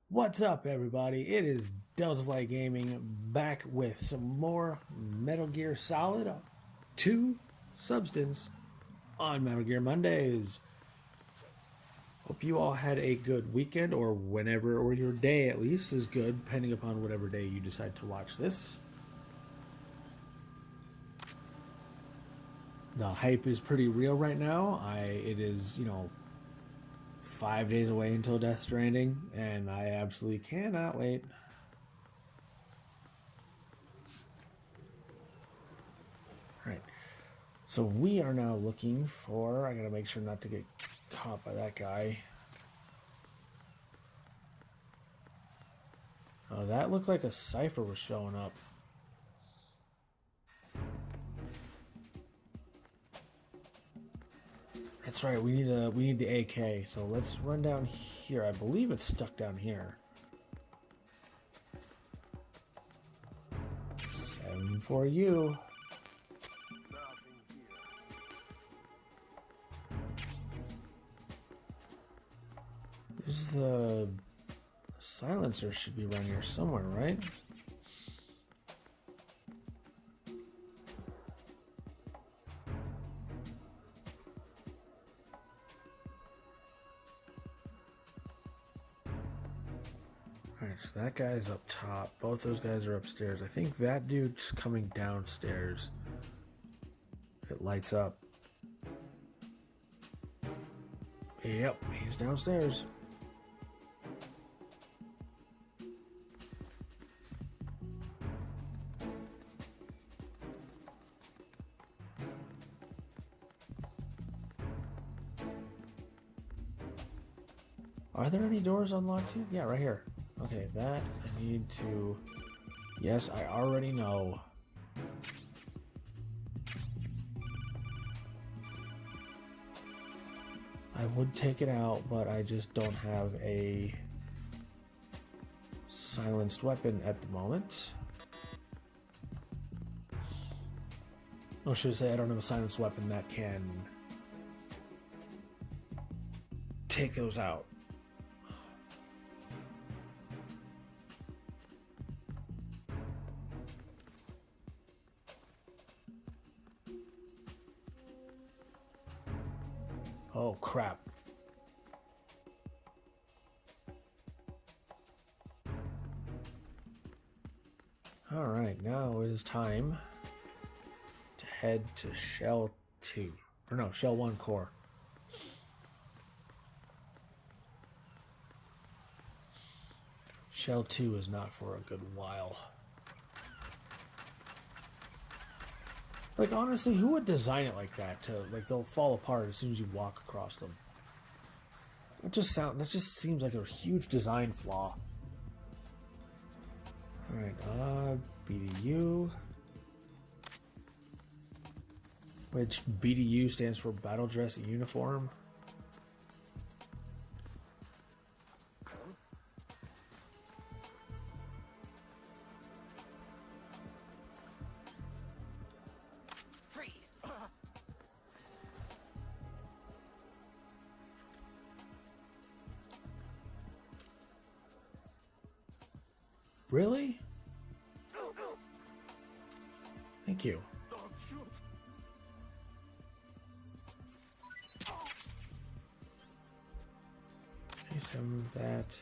What's up, everybody? It is Delta Flight Gaming back with some more Metal Gear Solid 2 Substance on Metal Gear Mondays. Hope you all had a good weekend, or whenever, or your day at least is good, depending upon whatever day you decide to watch this. The hype is pretty real right now. It is, 5 days away until Death Stranding, and I absolutely cannot wait. Right. So we are now looking for... I gotta make sure not to get caught by that guy. Oh, that looked like a cipher was showing up. That's right, we need the AK. So let's run down here. I believe it's stuck down here. 7 for you. This is the silencer should be around here somewhere, right? Alright, so that guy's up top. Both those guys are upstairs. I think that dude's coming downstairs. If it lights up. Yep, he's downstairs. Are there any doors unlocked here? Yeah, right here. Okay, that I need to... Yes, I already know. I would take it out, but I just don't have a silenced weapon at the moment. Oh, should I say I don't have a silenced weapon that can take those out. Oh, crap. Alright, now it is time to head to Shell 2. Or no, Shell 1 core. Shell 2 is not for a good while. Like, honestly, who would design it like that? Like, they'll fall apart as soon as you walk across them. That just seems like a huge design flaw. Alright, BDU. Which BDU stands for Battle Dress Uniform. Really? Thank you. Okay, some of that.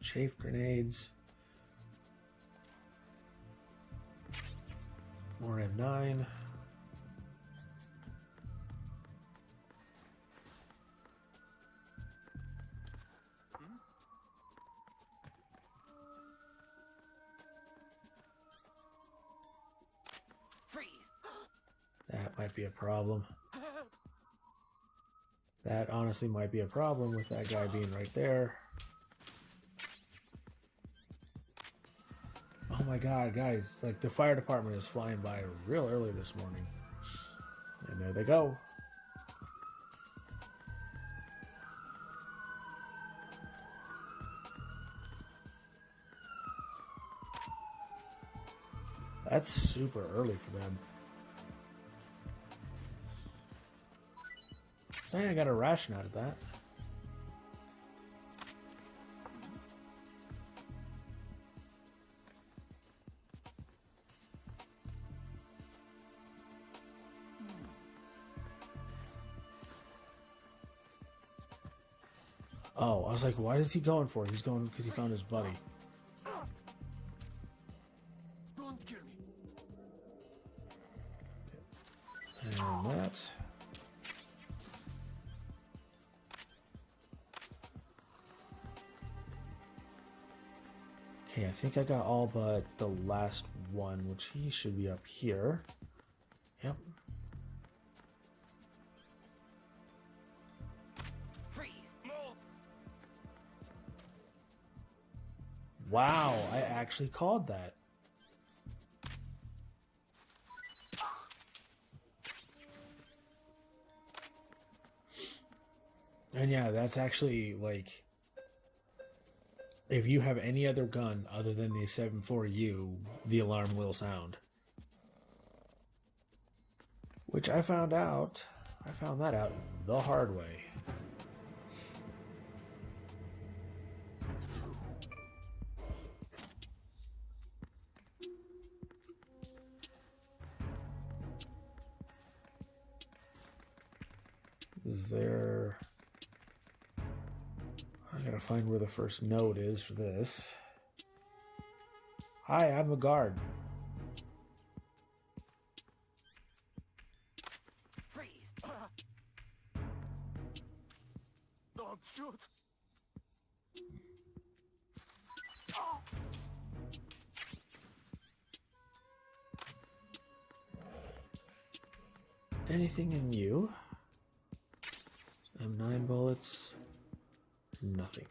Chafe grenades. More M9. That might be a problem. That honestly might be a problem with that guy being right there. Oh my god, guys, like the fire department is flying by real early this morning. And there they go. That's super early for them. Hey, I got a ration out of that. Oh, I was like, why is he going for it? He's going because he found his buddy. Don't kill me. And that. Okay, I think I got all but the last one, which he should be up here. Yep. Freeze. Move. Wow, I actually called that. And yeah, that's actually like, if you have any other gun other than the 7.4U, the alarm will sound. Which I found that out the hard way. Is there... I gotta find where the first note is for this. Hi, I'm a guard. Freeze. Don't shoot. Anything in you? M9 bullets. Nothing.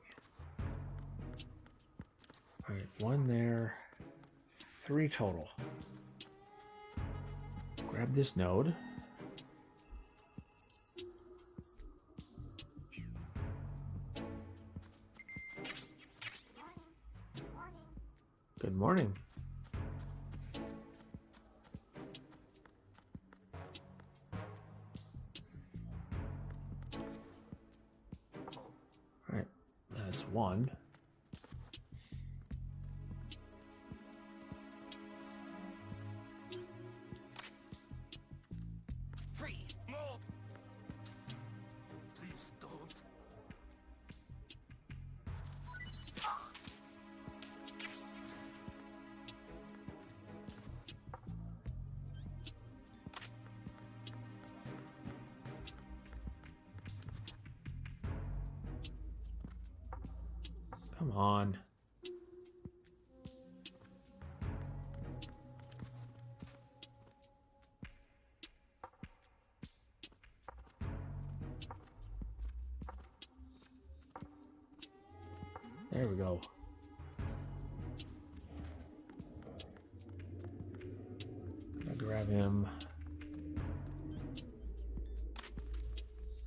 Alright, one there. 3 total. Grab this node. Good morning. Alright, that's one. Freeze. Move. Please don't. Come on. There we go. Gonna grab him.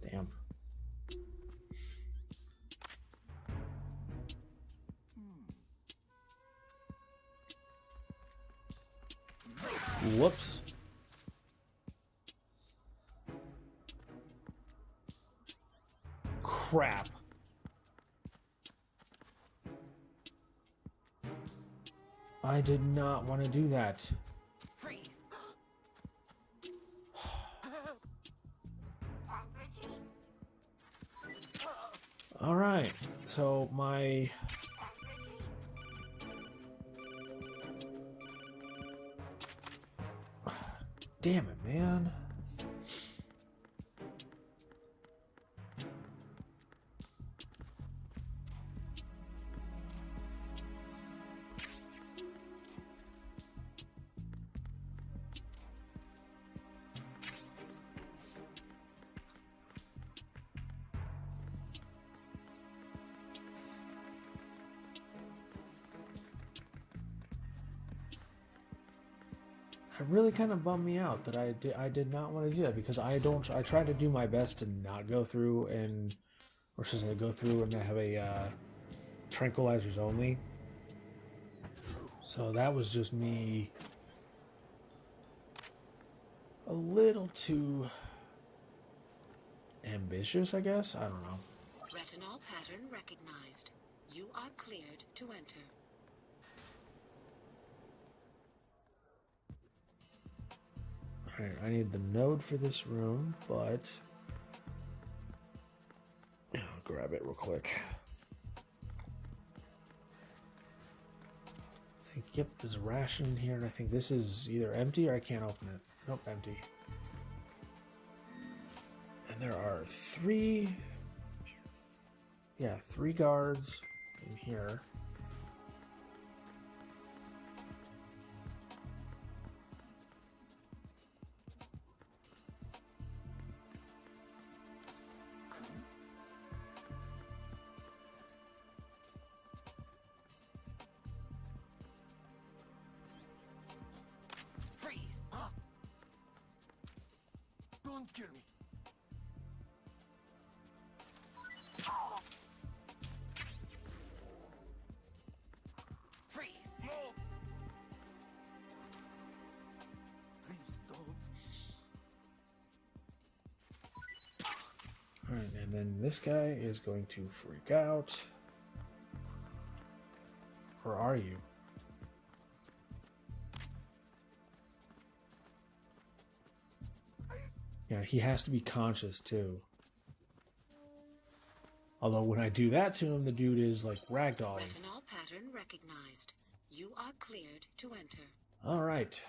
Damn. Whoops. Crap. I did not want to do that. Freeze. All right. So my... Damn it, man. It really kind of bummed me out that I did not want to do that, because I try to do my best to not go through and, or should I go through and have a tranquilizers only. So that was just me a little too ambitious, I guess. I don't know. Retinol pattern recognized. You are cleared to enter. Alright, I need the node for this room, but I'll grab it real quick. I think, yep, there's a ration in here, and I think this is either empty or I can't open it. Nope, empty. And there are three guards in here. Freeze! Huh? Don't kill me. Freeze! Move! Please don't. Alright, and then this guy is going to freak out. Or are you? Yeah, he has to be conscious too. Although when I do that to him, the dude is like ragdolling. Retinol pattern recognized. You are cleared to enter. All right.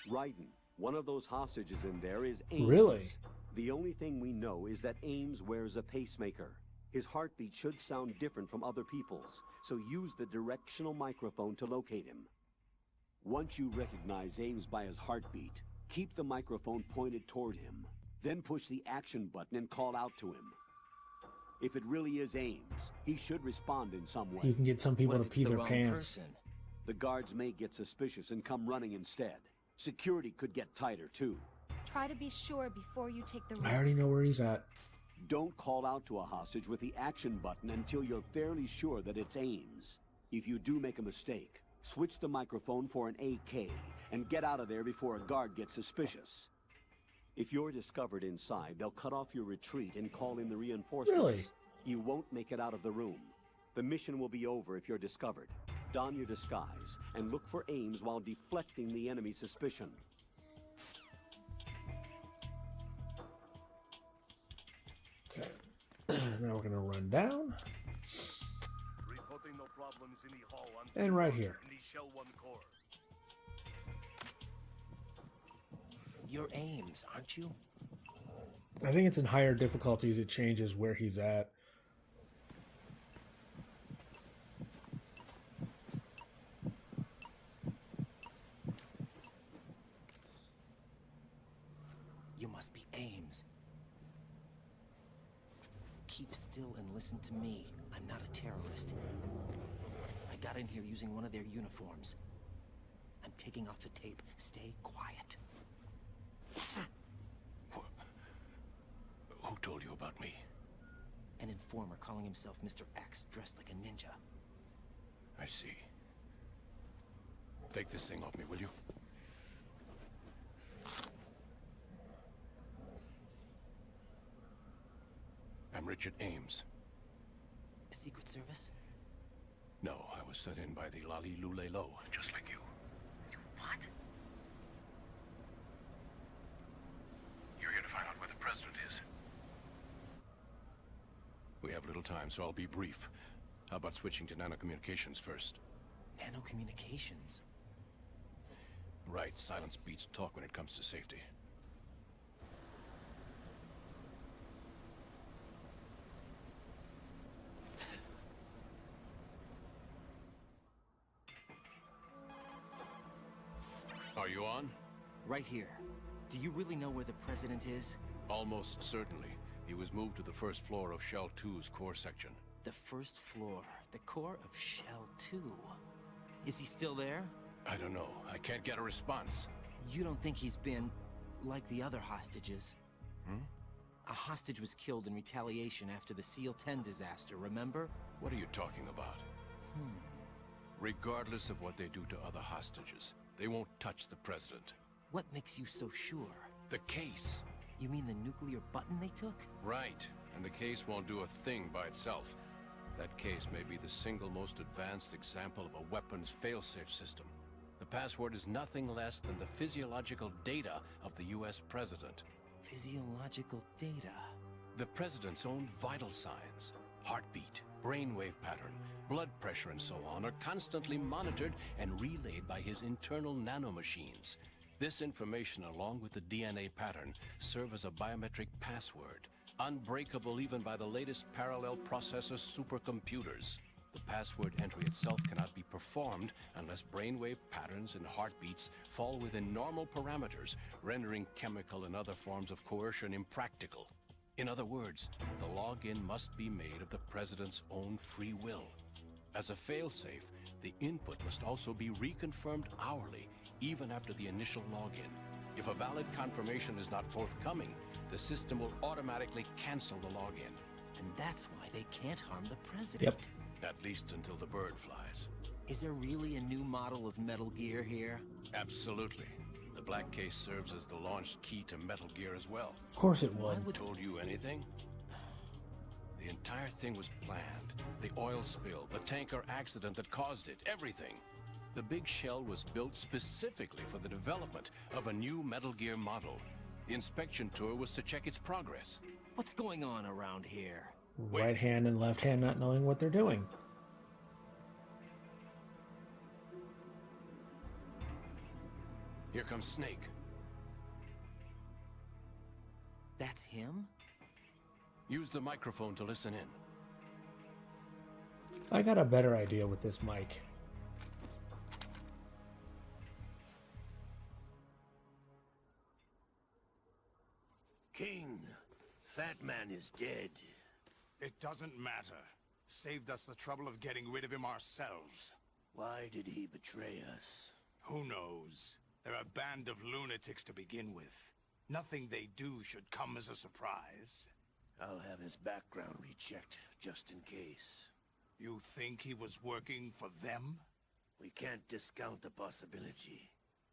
Ryden, one of those hostages in there is Ames. Really? The only thing we know is that Ames wears a pacemaker. His heartbeat should sound different from other people's, so use the directional microphone to locate him. Once you recognize Ames by his heartbeat, keep the microphone pointed toward him. Then push the action button and call out to him. If it really is Ames, he should respond in some way. You can get some people What to if it's pee the their wrong pants. person? The guards may get suspicious and come running instead. Security could get tighter, too. Try to be sure before you take the risk. I already know where he's at. Don't call out to a hostage with the action button until you're fairly sure that it's Ames. If you do make a mistake, switch the microphone for an AK and get out of there before a guard gets suspicious. If you're discovered inside, they'll cut off your retreat and call in the reinforcements. Really? You won't make it out of the room. The mission will be over if you're discovered. Don your disguise and look for Ames while deflecting the enemy's suspicion. Okay. Now we're gonna run down. Reporting no problems in the hall And right here. in the Shell 1 core. You're Ames, aren't you? I think it's in higher difficulties. It changes where he's at. You must be Ames. Keep still and listen to me. I'm not a terrorist. I got in here using one of their uniforms. I'm taking off the tape. Stay quiet. Who told you about me? An informer calling himself Mr. X, dressed like a ninja. I see. Take this thing off me, will you? I'm Richard Ames. Secret Service? No, I was sent in by the Lali Lule Lo, just like you. What? You're here to find out where the president is. We have little time, so I'll be brief. How about switching to nanocommunications first? Nanocommunications? Right, silence beats talk when it comes to safety. you on? Right here. Do you really know where the president is? Almost certainly. He was moved to the first floor of Shell 2's core section. The first floor. The core of Shell 2. Is he still there? I don't know. I can't get a response. You don't think he's been like the other hostages? A hostage was killed in retaliation after the SEAL 10 disaster, remember? What are you talking about? Regardless of what they do to other hostages, they won't touch the president. What makes you so sure? The case. You mean the nuclear button they took? Right. And the case won't do a thing by itself. That case may be the single most advanced example of a weapons failsafe system. The password is nothing less than the physiological data of the US president. Physiological data? The president's own vital signs, heartbeat, brainwave pattern, blood pressure and so on are constantly monitored and relayed by his internal nanomachines. This information, along with the DNA pattern, serve as a biometric password, unbreakable even by the latest parallel processor supercomputers. The password entry itself cannot be performed unless brainwave patterns and heartbeats fall within normal parameters, rendering chemical and other forms of coercion impractical. In other words, the login must be made of the president's own free will. As a failsafe, the input must also be reconfirmed hourly, even after the initial login. If a valid confirmation is not forthcoming, the system will automatically cancel the login. And that's why they can't harm the president. At least until the bird flies. Is there really a new model of Metal Gear here? Absolutely. The black case serves as the launch key to Metal Gear as well. Of course it would. Told you anything? The entire thing was planned. The oil spill, the tanker accident that caused it, everything. The big shell was built specifically for the development of a new Metal Gear model. The inspection tour was to check its progress. What's going on around here? Right hand and left hand not knowing what they're doing. Here comes Snake. That's him? Use the microphone to listen in. I got a better idea with this mic. King, Fat Man is dead. It doesn't matter. Saved us the trouble of getting rid of him ourselves. Why did he betray us? Who knows? They're a band of lunatics to begin with. Nothing they do should come as a surprise. I'll have his background rechecked, just in case. You think he was working for them? We can't discount the possibility,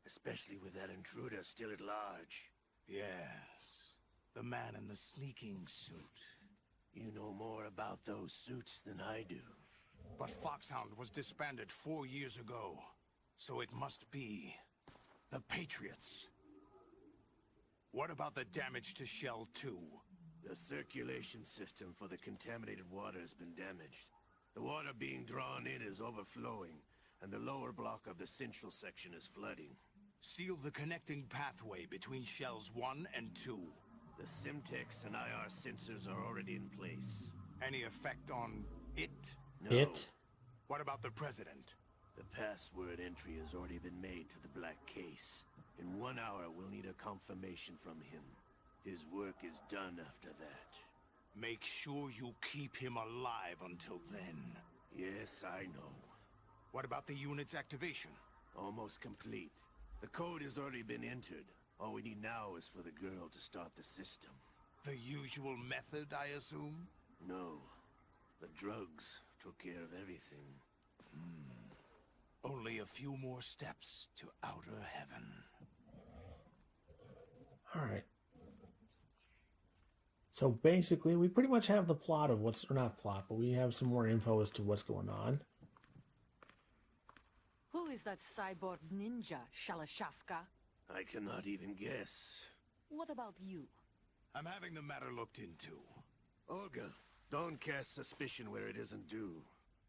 especially with that intruder still at large. Yes. The man in the sneaking suit. You know more about those suits than I do. But Foxhound was disbanded 4 years ago. So it must be the Patriots. What about the damage to Shell 2? The circulation system for the contaminated water has been damaged. The water being drawn in is overflowing, and the lower block of the central section is flooding. Seal the connecting pathway between Shells 1 and 2. The Simtex and IR sensors are already in place. Any effect on it? No. It? What about the President? The password entry has already been made to the black case. In 1 hour, we'll need a confirmation from him. His work is done after that. Make sure you keep him alive until then. Yes, I know. What about the unit's activation? Almost complete. The code has already been entered. All we need now is for the girl to start the system. The usual method, I assume? No. The drugs took care of everything. Only a few more steps to outer heaven. Alright. So basically, we pretty much have the plot of what's, or not plot, but we have some more info as to what's going on. Who is that cyborg ninja, Shalashaska? I cannot even guess. What about you? I'm having the matter looked into. Olga, don't cast suspicion where it isn't due.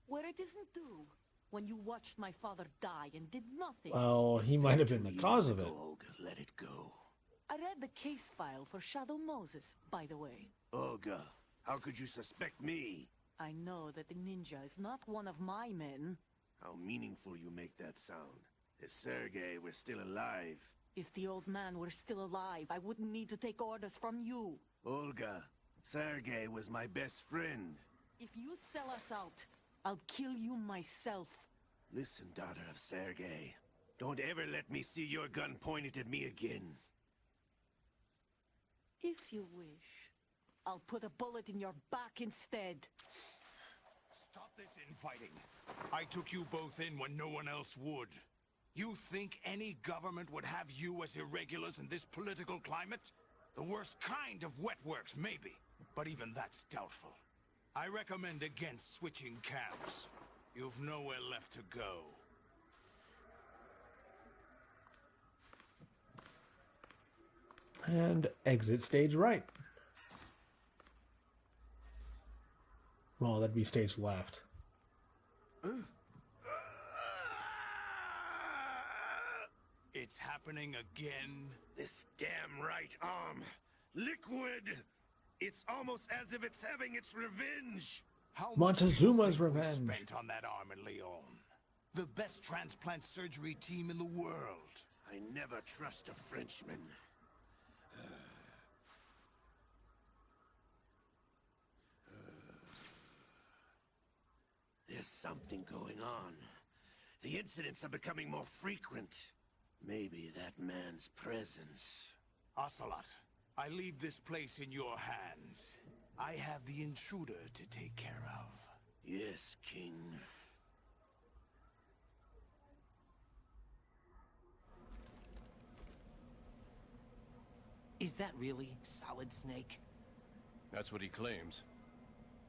Where it isn't due. When you watched my father die and did nothing. Well, he might have been the cause of it. Olga, let it go. I read the case file for Shadow Moses, by the way. Olga, how could you suspect me? I know that the ninja is not one of my men. How meaningful you make that sound. If Sergei were still alive... If the old man were still alive, I wouldn't need to take orders from you. Olga, Sergei was my best friend. If you sell us out, I'll kill you myself. Listen, daughter of Sergei. Don't ever let me see your gun pointed at me again. If you wish, I'll put a bullet in your back instead. Stop this infighting. I took you both in when no one else would. You think any government would have you as irregulars in this political climate? The worst kind of wet works, maybe. But even that's doubtful. I recommend against switching camps. You've nowhere left to go. And exit stage right. Well, that'd be stage left. It's happening again. This damn right arm. Liquid! It's almost as if it's having its revenge. How much do you Montezuma's think we revenge. spent on that arm in Leon? The best transplant surgery team in the world. I never trust a Frenchman. There's something going on. The incidents are becoming more frequent. Maybe that man's presence. Ocelot, I leave this place in your hands. I have the intruder to take care of. Yes, King. Is that really Solid Snake? That's what he claims.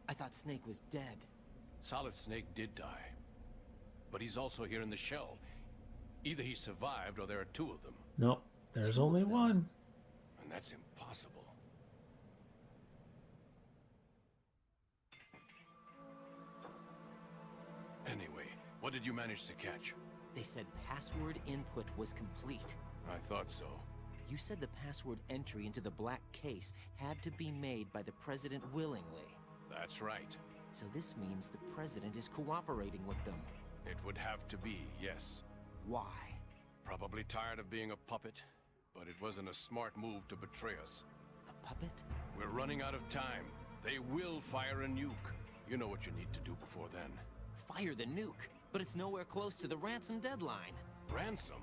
I thought Snake was dead. Solid Snake did die. But he's also here in the shell. Either he survived or there are two of them. Nope, there's only one. And that's impossible. Anyway, what did you manage to catch? They said password input was complete. I thought so. You said the password entry into the black case had to be made by the president willingly. That's right. So this means the president is cooperating with them. It would have to be, yes. Why? Probably tired of being a puppet, but it wasn't a smart move to betray us. A puppet? We're running out of time. They will fire a nuke. You know what you need to do before then. Fire the nuke, but it's nowhere close to the ransom deadline. Ransom?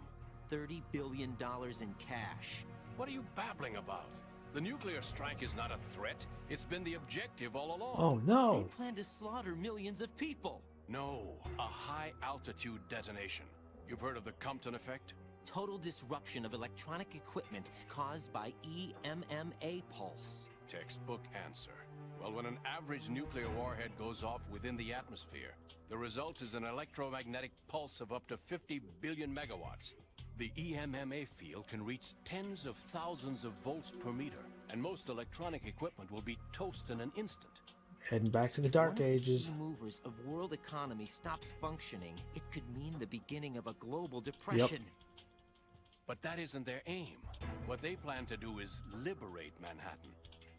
$30 billion in cash. What are you babbling about? The nuclear strike is not a threat. It's been the objective all along. Oh no! They plan to slaughter millions of people. No, a high-altitude detonation. You've heard of the Compton effect? Total disruption of electronic equipment caused by EMMA pulse. Textbook answer. Well, when an average nuclear warhead goes off within the atmosphere, the result is an electromagnetic pulse of up to 50 billion megawatts. The EMMA field can reach tens of thousands of volts per meter, and most electronic equipment will be toast in an instant. Heading back to the Dark Ages. If one of the key movers of world economy stops functioning, it could mean the beginning of a global depression. But that isn't their aim. What they plan to do is liberate Manhattan.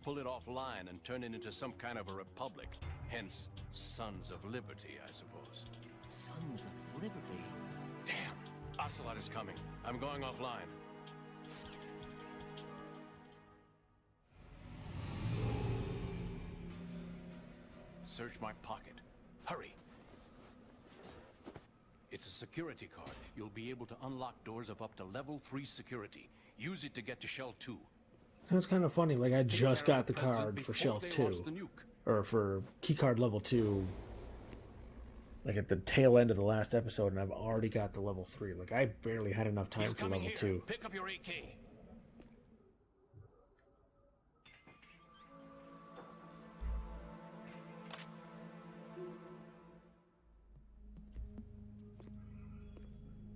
Pull it offline and turn it into some kind of a republic. Hence, Sons of Liberty, I suppose. Sons of Liberty? Damn! Ocelot is coming. I'm going offline. Search my pocket. Hurry! It's a security card. You'll be able to unlock doors of up to level 3 security. Use it to get to Shell 2. That's kind of funny. Like, I just got the card for Shell 2. Or for keycard level 2. Like, at the tail end of the last episode, and I've already got the level 3. Like, I barely had enough time for level 2. Pick up your AK.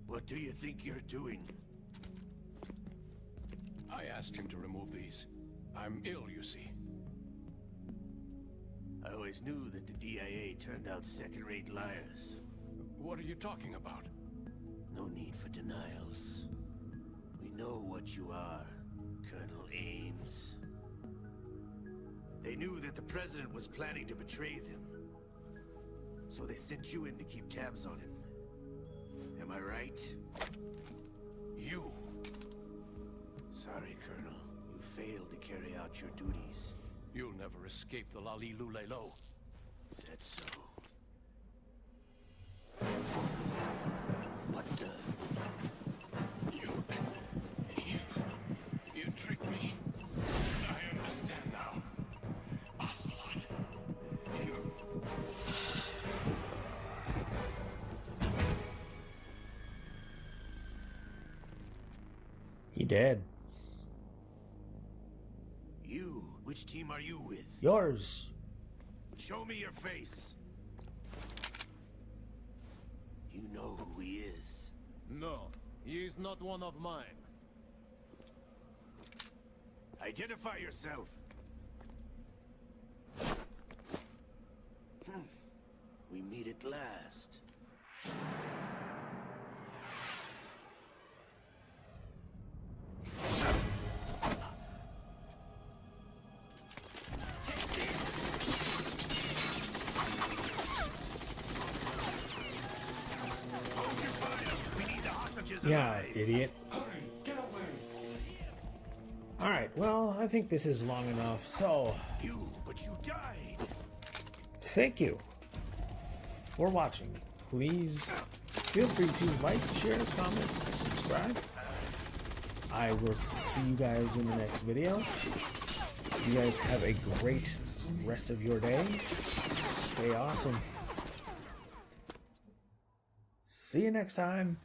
What do you think you're doing? I asked him to remove these. I'm ill, you see. I always knew that the DIA turned out second-rate liars. What are you talking about? No need for denials. We know what you are, Colonel Ames. They knew that the President was planning to betray them. So they sent you in to keep tabs on him. Am I right? Sorry, Colonel. You failed to carry out your duties. You'll never escape the Lali Lulelo. Is that so? What the? You tricked me. I understand now. Ocelot. He dead. You? Which team are you with? Yours. Show me your face. You know who he is. No, he is not one of mine. Identify yourself. We meet at last. Yeah, idiot. Alright, well, I think this is long enough, so But you died. thank you for watching. Please feel free to like, share, comment, subscribe. I will see you guys in the next video. You guys have a great rest of your day. Stay awesome. See you next time.